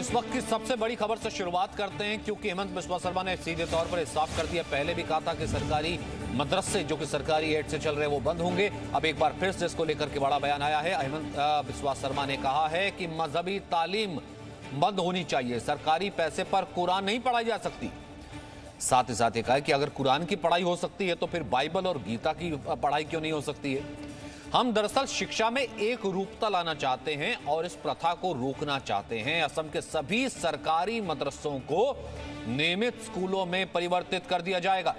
इस वक्त की सबसे बड़ी खबर से शुरुआत करते हैं, क्योंकि हेमंत बिस्वा शर्मा ने सीधे तौर पर साफ कर दिया। पहले भी कहा था कि सरकारी मदरसे जो कि सरकारी एड से चल रहे हैं वो बंद होंगे। अब एक बार फिर से इसको लेकर के बड़ा बयान आया है। हेमंत बिस्वा शर्मा ने कहा है कि मजहबी तालीम बंद होनी चाहिए, सरकारी पैसे पर कुरान नहीं पढ़ाई जा सकती। साथ ही साथ ये कहा कि अगर कुरान की पढ़ाई हो सकती है तो फिर बाइबल और गीता की पढ़ाई क्यों नहीं हो सकती है। हम दरअसल शिक्षा में एक रूपता लाना चाहते हैं और इस प्रथा को रोकना चाहते हैं। असम के सभी सरकारी मदरसों को नियमित स्कूलों में परिवर्तित कर दिया जाएगा।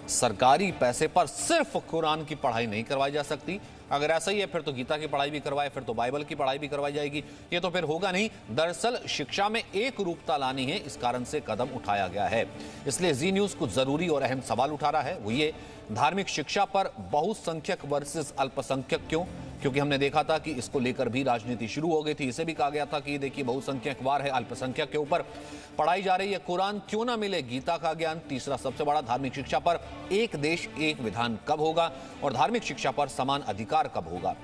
सरकारी पैसे पर सिर्फ कुरान की पढ़ाई नहीं करवाई जा सकती। अगर ऐसा ही है फिर तो गीता की पढ़ाई भी करवाए, फिर तो बाइबल की पढ़ाई भी करवाई जाएगी। ये तो फिर होगा नहीं। दरअसल शिक्षा में एक रूपता लानी है, इस कारण से कदम उठाया गया है। इसलिए जी न्यूज कुछ जरूरी और अहम सवाल उठा रहा है, वो ये धार्मिक शिक्षा पर बहुसंख्यक वर्सेस अल्पसंख्यक क्यों? क्योंकि हमने देखा था कि इसको लेकर भी राजनीति शुरू हो गई थी। इसे भी कहा गया था कि देखिए बहुसंख्यक वार है, अल्पसंख्यक के ऊपर पढ़ाई जा रही है। कुरान क्यों ना मिले, गीता का ज्ञान। तीसरा सबसे बड़ा, धार्मिक शिक्षा पर एक देश एक विधान कब होगा और धार्मिक शिक्षा पर समान अधिकार कब होगा।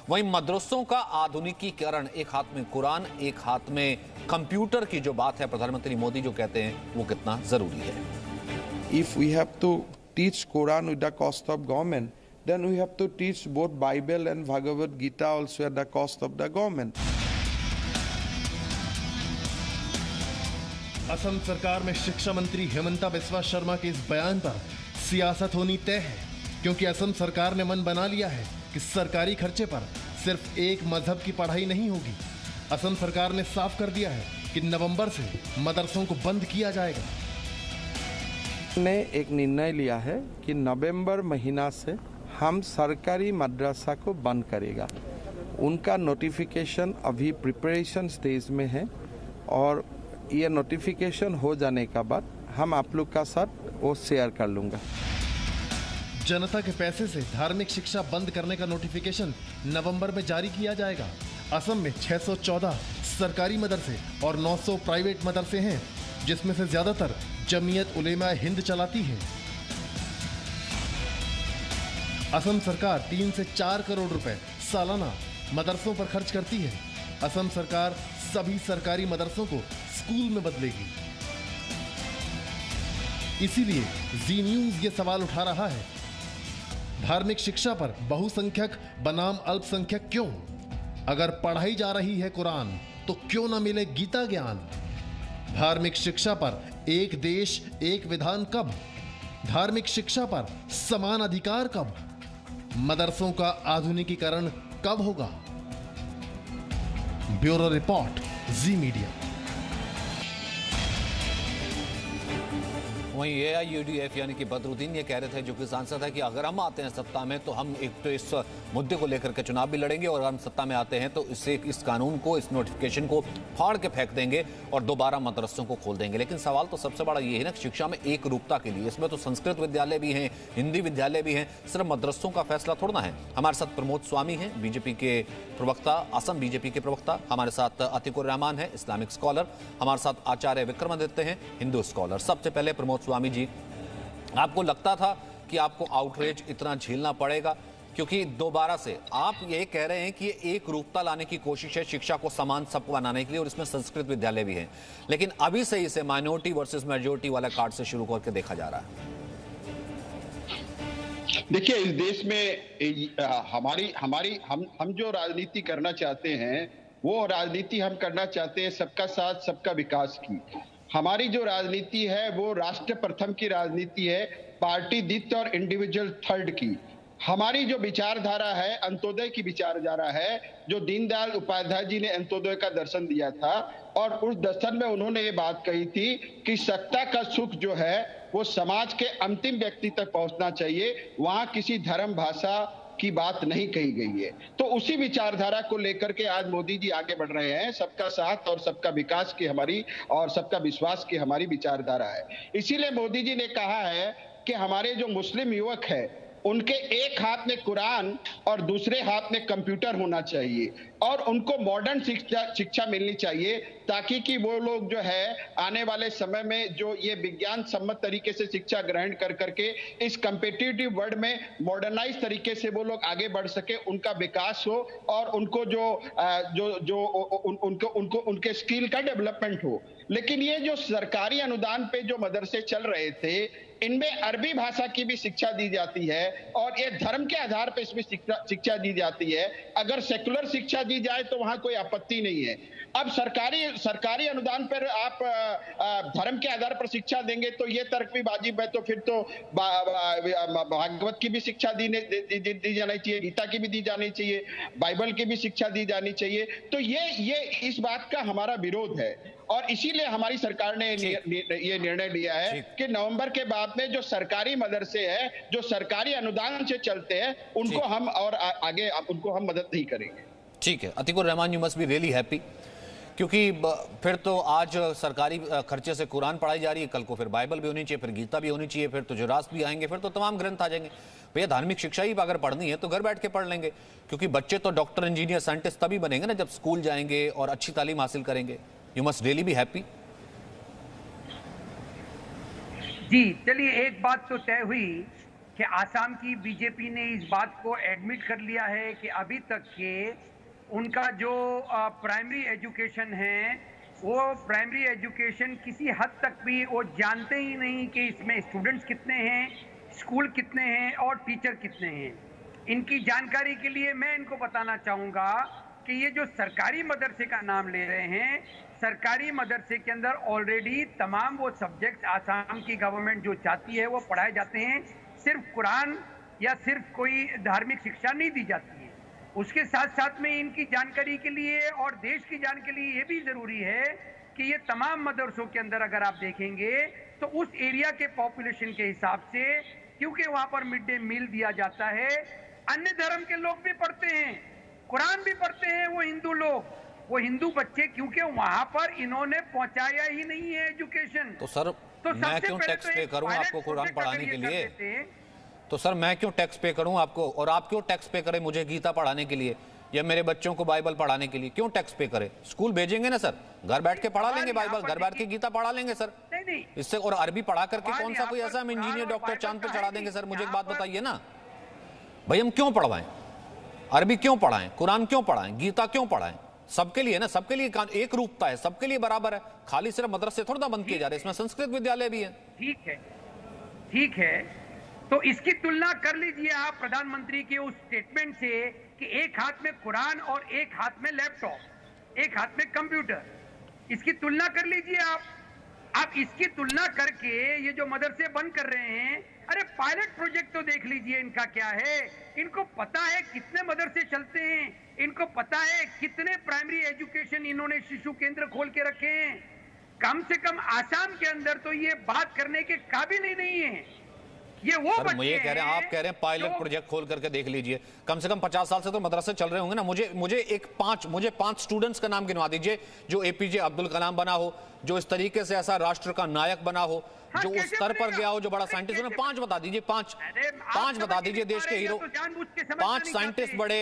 वहीं मदरसों का आधुनिकीकरण, एक हाथ में कुरान एक हाथ में कंप्यूटर की जो बात है, प्रधानमंत्री मोदी जो कहते हैं वो कितना जरूरी है। If we have to teach Quran with the cost of government, then we have to teach both Bible and Bhagavad Gita also at the cost of the government. Assam सरकार में शिक्षा मंत्री हेमंता बिस्वा शर्मा के इस बयान पर सियासत होनी तय है, क्योंकि असम सरकार ने मन बना लिया है कि सरकारी खर्चे पर सिर्फ एक मजहब की पढ़ाई नहीं होगी। असम सरकार ने साफ कर दिया है कि नवंबर से मदरसों को बंद किया जाएगा। ने एक निर्णय लिया है कि नवंबर महीना से हम सरकारी मदरसा को बंद करेगा। उनका नोटिफिकेशन अभी प्रिपरेशन स्टेज में है और ये नोटिफिकेशन हो जाने का बाद हम आप लोग का साथ वो शेयर कर लूँगा। जनता के पैसे से धार्मिक शिक्षा बंद करने का नोटिफिकेशन नवंबर में जारी किया जाएगा। असम में 614 सरकारी मदरसे और 900 प्राइवेट मदरसे हैं, जिसमें से ज्यादातर जमीयत उलेमा हिंद चलाती है। असम सरकार 3 से 4 करोड़ रुपए सालाना मदरसों पर खर्च करती है। असम सरकार सभी सरकारी मदरसों को स्कूल में बदलेगी। इसीलिए जी न्यूज ये सवाल उठा रहा है, धार्मिक शिक्षा पर बहुसंख्यक बनाम अल्पसंख्यक क्यों? अगर पढ़ाई जा रही है कुरान तो क्यों ना मिले गीता ज्ञान? धार्मिक शिक्षा पर एक देश एक विधान कब? धार्मिक शिक्षा पर समान अधिकार कब? मदरसों का आधुनिकीकरण कब होगा? ब्यूरो रिपोर्ट, जी मीडिया। वहीं AIUDF यानी कि बदरुद्दीन ये कह रहे थे, जो कि सांसद है, कि अगर हम आते हैं सत्ता में तो हम एक तो इस मुद्दे को लेकर के चुनाव भी लड़ेंगे और हम सत्ता में आते हैं तो इससे इस कानून को, इस नोटिफिकेशन को फाड़ के फेंक देंगे और दोबारा मदरसों को खोल देंगे। लेकिन सवाल तो सबसे बड़ा ये है ना, शिक्षा में एक रूपता के लिए, इसमें तो संस्कृत विद्यालय भी हैं, हिंदी विद्यालय भी हैं, सिर्फ मदरसों का फैसला थोड़ा है। हमारे साथ प्रमोद स्वामी हैं, बीजेपी के प्रवक्ता, असम बीजेपी के प्रवक्ता। हमारे साथ अतिकुर रहमान है, इस्लामिक स्कॉलर। हमारे साथ आचार्य विक्रमादित्य हैं, हिंदू स्कॉलर। सबसे पहले प्रमोद स्वामी जी, आपको लगता था कि आपको आउटरीच इतना झेलना पड़ेगा? क्योंकि दोबारा से आप ये कह रहे हैं कि ये एक रूपता लाने की कोशिश है शिक्षा को समान सबको बनाने के लिए, और इसमें संस्कृत विद्यालय भी हैं, लेकिन अभी से इसे माइनॉरिटी वर्सेस मेजॉरिटी वाला कार्ड से शुरू करके देखा जा रहा है। देखिए, इस देश में हम जो राजनीति करना चाहते हैं वो राजनीति हम करना चाहते हैं सबका साथ सबका विकास की। हमारी जो राजनीति है वो राष्ट्र प्रथम की राजनीति है, पार्टी द्वितीय और इंडिविजुअल थर्ड की। हमारी जो विचारधारा है अंत्योदय की विचारधारा है, जो दीनदयाल उपाध्याय जी ने अंत्योदय का दर्शन दिया था, और उस दर्शन में उन्होंने ये बात कही थी कि सत्ता का सुख जो है वो समाज के अंतिम व्यक्ति तक पहुंचना चाहिए, वहां किसी धर्म भाषा की बात नहीं कही गई है। तो उसी विचारधारा को लेकर के आज मोदी जी आगे बढ़ रहे हैं। सबका साथ और सबका विकास की हमारी और सबका विश्वास की हमारी विचारधारा है। इसीलिए मोदी जी ने कहा है कि हमारे जो मुस्लिम युवक है उनके एक हाथ में कुरान और दूसरे हाथ में कंप्यूटर होना चाहिए और उनको मॉडर्न शिक्षा मिलनी चाहिए, ताकि कि वो लोग जो है आने वाले समय में जो ये विज्ञान सम्मत तरीके से शिक्षा ग्रहण कर करके इस कम्पिटिटिव वर्ल्ड में मॉडर्नाइज तरीके से वो लोग आगे बढ़ सके, उनका विकास हो और उनको उनको उनके स्किल का डेवलपमेंट हो। लेकिन ये जो सरकारी अनुदान पे जो मदरसे चल रहे थे, इनमें अरबी भाषा की भी शिक्षा दी जाती है और ये धर्म के आधार पर इसमें शिक्षा दी जाती है। अगर सेकुलर शिक्षा दी जाए तो वहां कोई आपत्ति नहीं है। अब सरकारी अनुदान पर आप धर्म के आधार पर शिक्षा देंगे तो ये तर्क भी वाजिब है, तो फिर तो भागवत की भी शिक्षा दी जानी चाहिए, गीता की भी दी जानी चाहिए, बाइबल की भी शिक्षा दी जानी चाहिए। तो ये इस बात का हमारा विरोध है और इसीलिए हमारी सरकार ने ये निर्णय लिया है कि नवंबर के बाद में जो सरकारी मदरसे हैं, जो सरकारी अनुदान से चलते हैं, उनको हम और आगे उनको हम मदद नहीं करेंगे। ठीक है, Atiqur Rahman, you must be really happy, क्योंकि फिर तो आज सरकारी खर्चे से कुरान पढ़ाई जा रही है, कल को फिर बाइबल भी होनी चाहिए, फिर गीता भी होनी चाहिए, फिर तो जुरास भी आएंगे, फिर तो तमाम ग्रंथ आ जाएंगे। भैया धार्मिक शिक्षा ही अगर पढ़नी है तो घर बैठ के पढ़ लेंगे, क्योंकि बच्चे तो डॉक्टर, इंजीनियर, साइंटिस्ट तभी बनेंगे ना जब स्कूल जाएंगे और अच्छी तालीम हासिल करेंगे। You must really be happy. जी चलिए, एक बात तो तय हुई कि आसाम की बीजेपी ने इस बात को एडमिट कर लिया है कि अभी तक के उनका जो प्राइमरी एजुकेशन है, वो प्राइमरी एजुकेशन किसी हद तक भी वो जानते ही नहीं कि इसमें स्टूडेंट्स कितने हैं, स्कूल कितने हैं और टीचर कितने हैं। इनकी जानकारी के लिए मैं इनको बताना चाहूँगा कि ये जो सरकारी मदरसे का नाम ले रहे हैं, सरकारी मदरसे के अंदर ऑलरेडी तमाम वो सब्जेक्ट्स आसाम की गवर्नमेंट जो चाहती है वो पढ़ाए जाते हैं। सिर्फ कुरान या सिर्फ कोई धार्मिक शिक्षा नहीं दी जाती है। उसके साथ साथ में इनकी जानकारी के लिए और देश की जानकारी के लिए ये भी ज़रूरी है कि ये तमाम मदरसों के अंदर अगर आप देखेंगे तो उस एरिया के पॉपुलेशन के हिसाब से, क्योंकि वहाँ पर मिड डे मील दिया जाता है, अन्य धर्म के लोग भी पढ़ते हैं, कुरान भी पढ़ते हैं, वो हिंदू लोग, वो हिंदू बच्चे, क्योंकि वहाँ पर इन्होंने पहुँचाया ही नहीं है एजुकेशन। तो सर मैं क्यों टैक्स पे करूँ आपको कुरान पढ़ाने के लिए? तो सर मैं क्यों टैक्स पे करूं आपको, और आप क्यों टैक्स पे करें मुझे गीता पढ़ाने के लिए या मेरे बच्चों को बाइबल पढ़ाने के लिए? क्यों टैक्स पे करें? स्कूल भेजेंगे ना सर, घर बैठ के पढ़ा लेंगे बाइबल, घर बैठ के गीता पढ़ा लेंगे सर। इससे और अरबी पढ़ा करके कौन सा कोई ऐसा हम इंजीनियर डॉक्टर चांद पे चढ़ा देंगे? सर मुझे एक बात बताइए ना भाई, हम क्यों पढ़वाएं? अरबी क्यों पढ़ाएं? कुरान क्यों पढ़ाएं? गीता क्यों पढ़ाएं? सबके लिए ना, सबके लिए एक रूपता है, सबके लिए बराबर है। खाली सिर्फ मदरसे थोड़ा बंद किए जा रहे हैं, इसमें संस्कृत विद्यालय भी है। ठीक है, तो इसकी तुलना कर लीजिए आप प्रधानमंत्री के उस स्टेटमेंट से कि एक हाथ में कुरान और एक हाथ में लैपटॉप, एक हाथ में कंप्यूटर। इसकी तुलना कर लीजिए आप इसकी तुलना करके ये जो मदरसे बंद कर रहे हैं, अरे पायलट प्रोजेक्ट तो देख लीजिए इनका क्या है। इनको पता है कितने मदरसे चलते हैं, इनको पता है कितने प्राइमरी एजुकेशन इन्होंने शिशु केंद्र खोल के रखे हैं। कम से कम आसाम के अंदर तो ये बात करने के काबिल ही नहीं है। ये वो सर मुझे कह रहे हैं, आप कह रहे हैं पायलट प्रोजेक्ट खोल करके देख लीजिए। कम से कम 50 साल से तो मदरसे चल रहे होंगे ना। मुझे पांच स्टूडेंट्स का नाम गिनवा दीजिए जो एपीजे अब्दुल कलाम बना हो, जो इस तरीके से ऐसा राष्ट्र का नायक बना हो, जो उस स्तर पर गया हो, जो बड़ा साइंटिस्ट हो। 5 बता दीजिए, पांच बता दीजिए देश के हीरो, 5 साइंटिस्ट बड़े,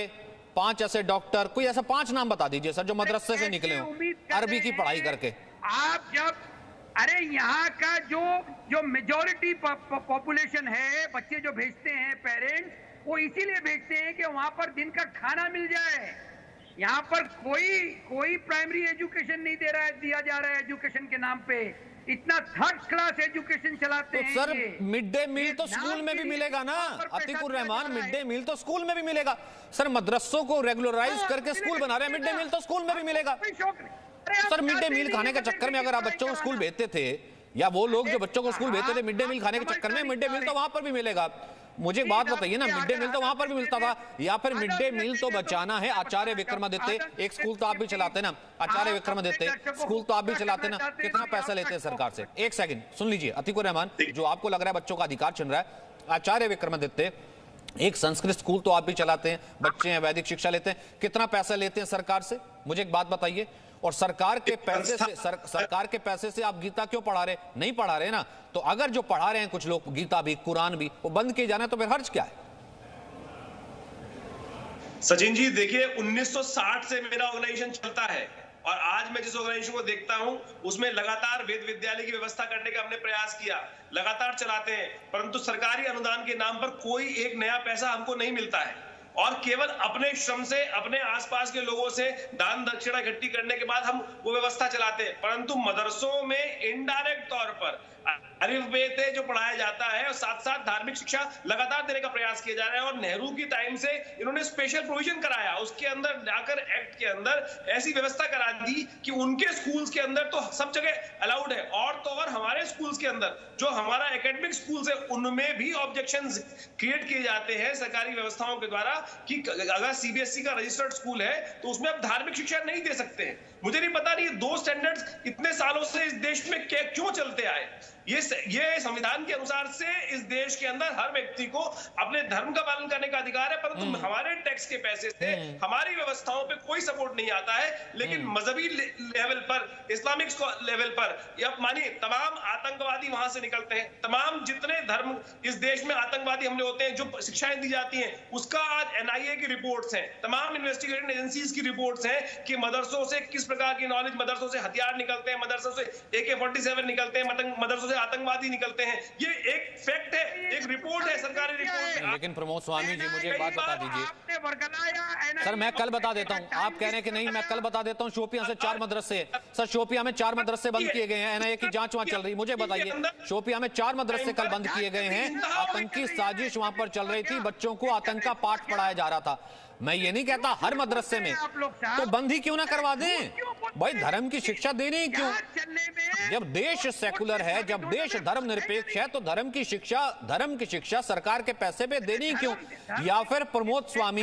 5 ऐसे डॉक्टर, कोई ऐसा 5 नाम बता दीजिए सर जो मदरसे से निकले हो अरबी की पढ़ाई करके। आप जब अरे यहाँ का जो मेजॉरिटी पॉपुलेशन है, बच्चे जो भेजते हैं पेरेंट्स, वो इसीलिए भेजते हैं कि वहां पर दिन का खाना मिल जाए। यहाँ पर कोई प्राइमरी एजुकेशन नहीं दिया जा रहा है एजुकेशन के नाम पे। इतना थर्ड क्लास एजुकेशन चलाते हैं। तो सर मिड डे मील तो स्कूल में भी मिलेगा ना Atiqur Rahman, mid day meal तो स्कूल में भी मिलेगा। सर मदरसों को रेगुलराइज करके स्कूल बना रहे हैं, मिड डे मील तो स्कूल में भी मिलेगा। सर मिड डे मील खाने के चक्कर में अगर आप बच्चों को स्कूल भेजते थे, या वो लोग जो बच्चों को स्कूल भेजते थे मिड डे मील खाने के चक्कर में, मिड डे मील तो वहां पर भी मिलेगा। मुझे एक बात बताइए ना, मिड डे मील तो वहां पर भी मिलता था, या फिर मिड डे मील तो बचाना है आचार्य विक्रमादित्य? एक स्कूल तो आप भी चलाते ना, आचार्य विक्रमादित्य स्कूल तो आप भी चलाते ना, कितना पैसा लेते हैं सरकार से? एक सेकंड सुन लीजिए अतीकुर रहमान, जो आपको लग रहा है बच्चों का अधिकार छिन रहा है, आचार्य विक्रमादित्य एक संस्कृत स्कूल तो आप भी चलाते हैं, बच्चे हैं, वैदिक शिक्षा लेते हैं, कितना पैसा लेते हैं सरकार से? मुझे एक बात बताइए। और सरकार के पैसे से आप गीता क्यों पढ़ा रहे? नहीं पढ़ा रहे ना। तो अगर जो पढ़ा रहे हैं कुछ लोग गीता भी, कुरान भी, वो बंद किए जाना तो फिर हर्ज क्या है? सचिन जी देखिए 1960 से मेरा ऑर्गेनाइजेशन चलता है और आज मैं जिस ऑर्गेनाइजेशन को देखता हूं उसमें लगातार वेद विद्यालय की व्यवस्था करने का हमने प्रयास किया, लगातार चलाते हैं, परंतु सरकारी अनुदान के नाम पर कोई एक नया पैसा हमको नहीं मिलता है और केवल अपने श्रम से अपने आसपास के लोगों से दान दक्षिणा इकट्ठी करने के बाद हम वो व्यवस्था चलाते हैं, परंतु मदरसों में इनडायरेक्ट तौर पर अलिफ जो पढ़ाया जाता है और साथ साथ धार्मिक शिक्षा लगातार देने का प्रयास किया जा रहा है और नेहरू की टाइम से इन्होंने स्पेशल प्रोविजन कराया, उसके अंदर जाकर एक्ट के अंदर ऐसी व्यवस्था करा दी कि उनके स्कूल्स के अंदर तो सब जगह अलाउड है और तो और हमारे स्कूल्स के अंदर जो हमारा एकेडमिक स्कूल्स है उनमें भी ऑब्जेक्शंस क्रिएट किए जाते हैं सरकारी व्यवस्थाओं के द्वारा कि अगर सीबीएसई का रजिस्टर्ड स्कूल है तो उसमें आप धार्मिक शिक्षा नहीं दे सकते हैं। मुझे नहीं पता नहीं ये दो स्टैंडर्ड्स इतने सालों से इस देश में क्यों चलते आए। ये संविधान के अनुसार से इस देश के अंदर हर व्यक्ति को अपने धर्म का पालन करने का अधिकार है, परंतु हमारे टैक्स के पैसे से हमारी व्यवस्थाओं पे कोई सपोर्ट नहीं आता है, लेकिन मजहबी लेवल पर, इस्लामिक लेवल पर या मानिए तमाम आतंकवादी वहां से निकलते हैं, तमाम जितने धर्म इस देश में आतंकवादी हमले होते हैं, जो शिक्षाएं दी जाती हैं उसका आज एनआईए की रिपोर्ट्स हैं, तमाम इन्वेस्टिगेटिंग एजेंसीज की रिपोर्ट्स हैं कि मदरसों से किस प्रकार की नॉलेज, मदरसों से हथियार निकलते हैं, मदरसों से AK-47 निकलते हैं, मदरसों से आतंकवादी निकलते हैं। ये एक फैक्ट है, एक रिपोर्ट है, सरकारी रिपोर्ट है। लेकिन प्रमोद स्वामी जी मुझे एक बात बता दीजिए सर, मैं कल बता देता हूं, आप कह रहे हैं कि नहीं, मैं कल बता देता हूं। शोपियां से 4 मदरसे, सर शोपियां में 4 मदरसे बंद किए गए हैं, एनआईए की जांच वहां चल रही, मुझे बताइए शोपियां में 4 मदरसे कल बंद किए गए हैं, आतंकी साजिश वहां पर चल रही थी, बच्चों को आतंक का पाठ पढ़ाया जा रहा था। मैं ये नहीं कहता हर मदरसे में, तो बंद ही क्यों ना करवा दें भाई, धर्म की शिक्षा देनी ही क्यों? जब देश सेकुलर है, जब देश धर्मनिरपेक्ष है, तो धर्म की शिक्षा सरकार के पैसे पे देनी ही क्यों? या फिर प्रमोद स्वामी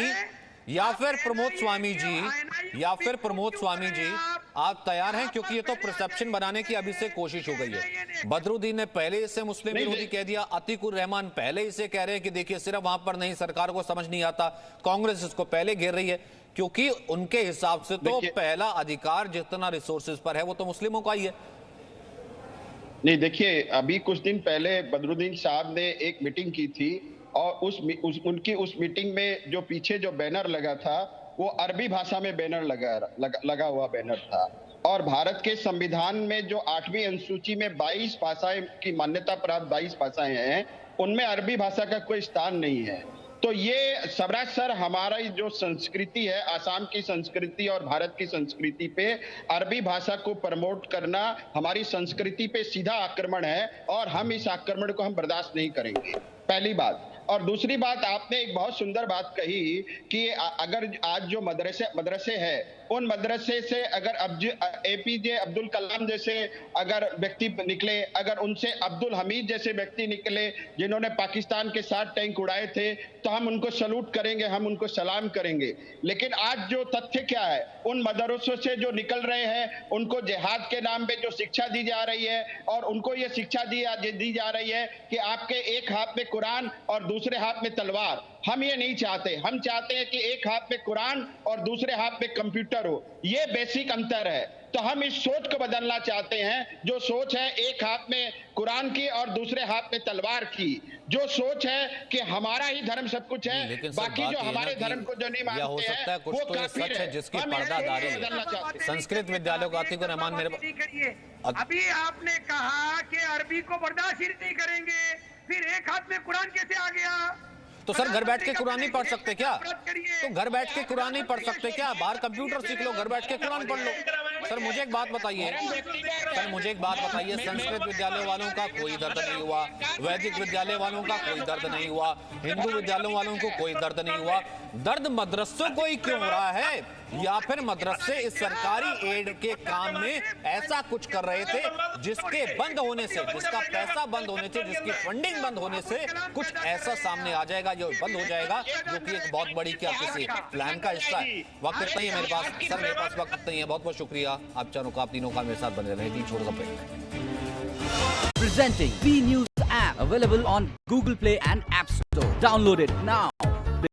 जी आप तैयार हैं? क्योंकि ये तो परसेप्शन बनाने की अभी से कोशिश हो गई है। बदरुद्दीन ने पहले इसे मुस्लिम विरोधी कह दिया, अतीकुर रहमान पहले इसे कह रहे हैं कि देखिए सिर्फ वहां पर नहीं, सरकार को समझ नहीं आता, कांग्रेस इसको पहले घेर रही है, क्योंकि उनके हिसाब से तो पहला अधिकार जितना रिसोर्सेज पर है वो तो मुस्लिमों का ही है। नहीं देखिए, अभी कुछ दिन पहले बदरुद्दीन साहब ने एक मीटिंग की थी और उनकी उस मीटिंग में जो पीछे जो बैनर लगा था वो अरबी भाषा में बैनर लगा हुआ बैनर था और भारत के संविधान में जो 8वीं अनुसूची में 22 भाषाएं की मान्यता प्राप्त 22 भाषाएं हैं, उनमें अरबी भाषा का कोई स्थान नहीं है। तो ये सरासर हमारा जो संस्कृति है, आसाम की संस्कृति और भारत की संस्कृति पे अरबी भाषा को प्रमोट करना हमारी संस्कृति पे सीधा आक्रमण है और हम इस आक्रमण को हम बर्दाश्त नहीं करेंगे, पहली बात। और दूसरी बात, आपने एक बहुत सुंदर बात कही कि अगर आज जो मदरसे हैं उन मदरसे से अगर APJ अब्दुल कलाम जैसे अगर व्यक्ति निकले, अगर उनसे अब्दुल हमीद जैसे व्यक्ति निकले जिन्होंने पाकिस्तान के 7 टैंक उड़ाए थे, तो हम उनको सलूट करेंगे, हम उनको सलाम करेंगे। लेकिन आज जो तथ्य क्या है, उन मदरसों से जो निकल रहे हैं उनको जिहाद के नाम पे जो शिक्षा दी जा रही है और उनको ये शिक्षा दी जा रही है कि आपके एक हाथ में कुरान और दूसरे हाथ में तलवार। हम ये नहीं चाहते, हम चाहते हैं कि एक हाथ में कुरान और दूसरे हाथ में कंप्यूटर हो। ये बेसिक अंतर है। तो हम इस सोच को बदलना चाहते हैं, जो सोच है एक हाथ में कुरान की और दूसरे हाथ में तलवार की, जो सोच है कि हमारा ही धर्म सब कुछ है, बाकी जो हमारे धर्म को जो नहीं मानते हैं वो काफिर है। जिसकी पर्दादारी संस्कृत विद्यालयों का अतीकुर रहमान मेरे अभी आपने कहा कि अरबी को बर्दाश्त ही नहीं करेंगे, फिर एक हाथ में कुरान कैसे आ गया? तो सर घर बैठ के कुरान नहीं पढ़ सकते क्या? तो घर बैठ के कुरान नहीं पढ़ सकते क्या? बाहर कंप्यूटर सीख लो, घर बैठ के कुरान पढ़ लो। सर मुझे एक बात बताइए, संस्कृत विद्यालय वालों का कोई दर्द नहीं हुआ, वैदिक विद्यालय वालों का कोई दर्द नहीं हुआ, हिंदू विद्यालयों वालों को कोई दर्द नहीं हुआ, दर्द मदरसों को ही क्यों हो रहा है? या फिर मदरसे इस सरकारी एड के काम में ऐसा कुछ कर रहे थे जिसके बंद होने से, जिसका पैसा बंद होने से, जिसकी फंडिंग बंद होने से कुछ ऐसा सामने आ जाएगा जो बंद हो जाएगा, जो कि एक बहुत बड़ी क्या किसी प्लान का हिस्सा है। वक्त इतना ही है मेरे पास, सर मेरे पास वक्त नहीं है। बहुत बहुत शुक्रिया आप चारों का, आप तीनों का मेरे साथ बने रहे। जी छोड़ सकते Presenting B News app available on Google Play and App Store. Download it now.